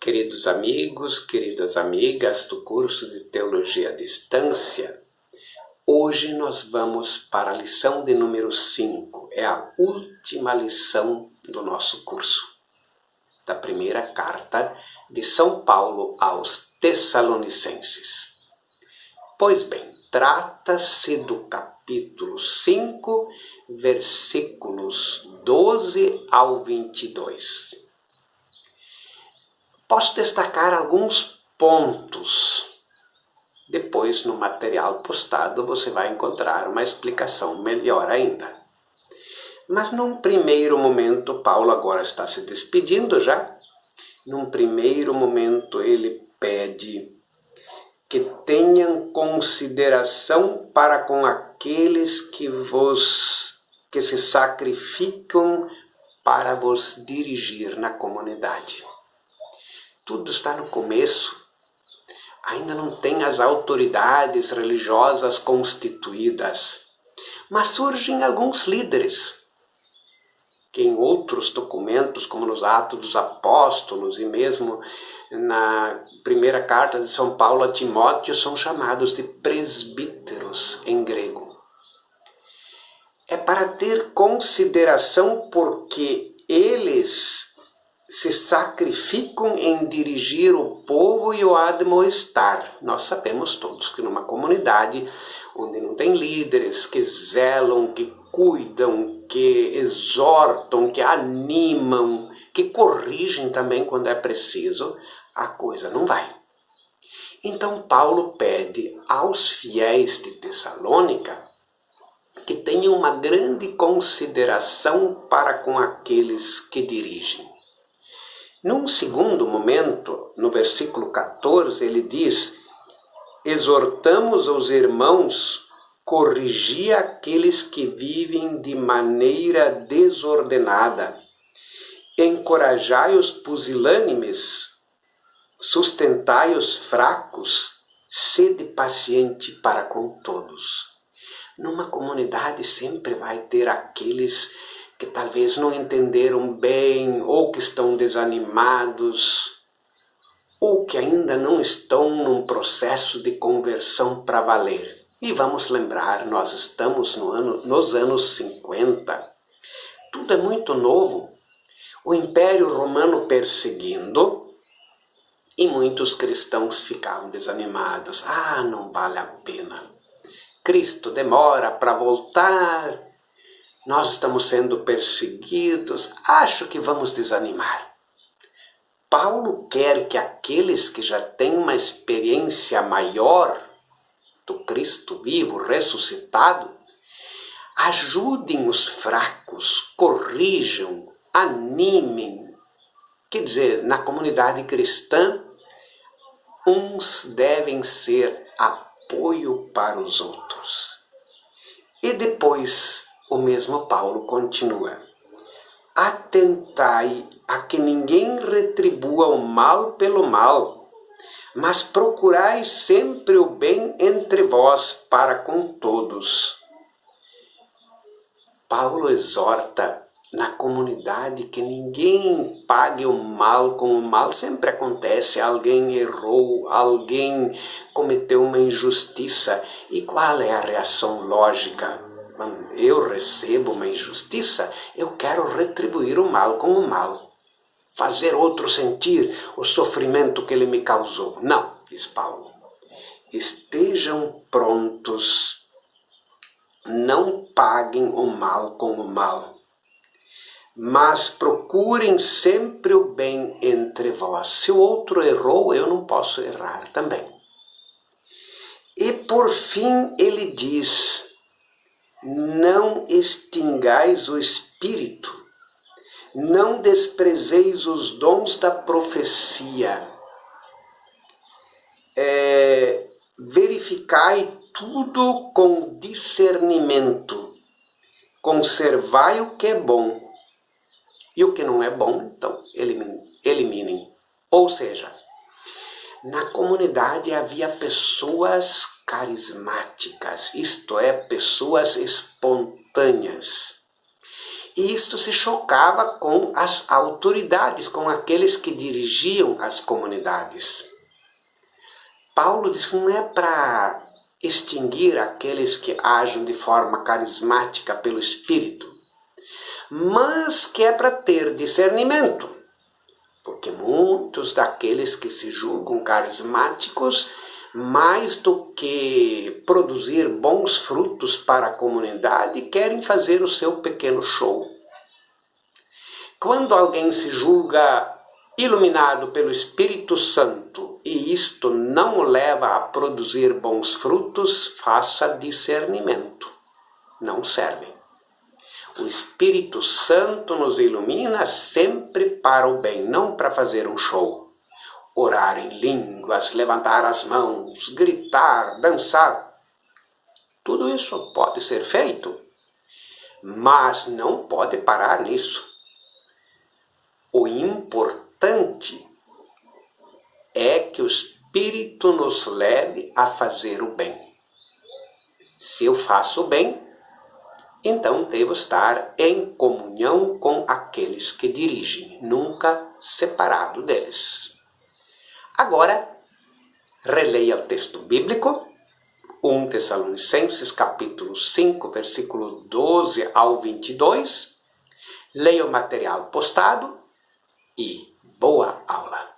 Queridos amigos, queridas amigas do curso de Teologia à Distância, hoje nós vamos para a lição de número 5, é a última lição do nosso curso, da primeira carta de São Paulo aos Tessalonicenses. Pois bem, trata-se do capítulo 5, versículos 12 ao 22. Posso destacar alguns pontos. Depois, no material postado, você vai encontrar uma explicação melhor ainda. Mas num primeiro momento, Paulo agora está se despedindo já. Num primeiro momento, ele pede que tenham consideração para com aqueles que se sacrificam para vos dirigir na comunidade. Tudo está no começo. Ainda não tem as autoridades religiosas constituídas. Mas surgem alguns líderes, que em outros documentos, como nos Atos dos Apóstolos e mesmo na primeira carta de São Paulo a Timóteo, são chamados de presbíteros em grego. É para ter consideração porque eles se sacrificam em dirigir o povo e o admoestar. Nós sabemos todos que numa comunidade onde não tem líderes que zelam, que cuidam, que exortam, que animam, que corrigem também quando é preciso, a coisa não vai. Então Paulo pede aos fiéis de Tessalônica que tenham uma grande consideração para com aqueles que dirigem. Num segundo momento, no versículo 14, ele diz: exortamos os irmãos, corrigi aqueles que vivem de maneira desordenada, encorajai os pusilânimes, sustentai os fracos, sede paciente para com todos. Numa comunidade sempre vai ter aqueles que talvez não entenderam bem, ou que estão desanimados, ou que ainda não estão num processo de conversão para valer. E vamos lembrar, nós estamos nos anos 50. Tudo é muito novo. O Império Romano perseguindo, e muitos cristãos ficavam desanimados. Não vale a pena. Cristo demora para voltar. Nós estamos sendo perseguidos, acho que vamos desanimar. Paulo quer que aqueles que já têm uma experiência maior do Cristo vivo, ressuscitado, ajudem os fracos, corrijam, animem. Quer dizer, na comunidade cristã, uns devem ser apoio para os outros. E depois, o mesmo Paulo continua: atentai a que ninguém retribua o mal pelo mal, mas procurai sempre o bem entre vós para com todos. Paulo exorta na comunidade que ninguém pague o mal com o mal. Sempre acontece, alguém errou, alguém cometeu uma injustiça. E qual é a reação lógica? Quando eu recebo uma injustiça, eu quero retribuir o mal com o mal. Fazer outro sentir o sofrimento que ele me causou. Não, diz Paulo. Estejam prontos. Não paguem o mal com o mal. Mas procurem sempre o bem entre vós. Se o outro errou, eu não posso errar também. E por fim ele diz: não extingais o espírito, não desprezeis os dons da profecia, verificai tudo com discernimento, conservai o que é bom, e o que não é bom, então eliminem. Ou seja, na comunidade havia pessoas carismáticas, isto é, pessoas espontâneas. E isto se chocava com as autoridades, com aqueles que dirigiam as comunidades. Paulo diz que não é para extinguir aqueles que agem de forma carismática pelo Espírito, mas que é para ter discernimento, porque muitos daqueles que se julgam carismáticos, mais do que produzir bons frutos para a comunidade, querem fazer o seu pequeno show. Quando alguém se julga iluminado pelo Espírito Santo e isto não o leva a produzir bons frutos, faça discernimento. Não serve. O Espírito Santo nos ilumina sempre para o bem, não para fazer um show. Orar em línguas, levantar as mãos, gritar, dançar. Tudo isso pode ser feito, mas não pode parar nisso. O importante é que o Espírito nos leve a fazer o bem. Se eu faço o bem, então devo estar em comunhão com aqueles que dirigem, nunca separado deles. Agora, releia o texto bíblico, 1 Tessalonicenses capítulo 5, versículo 12 ao 22, leia o material postado e boa aula!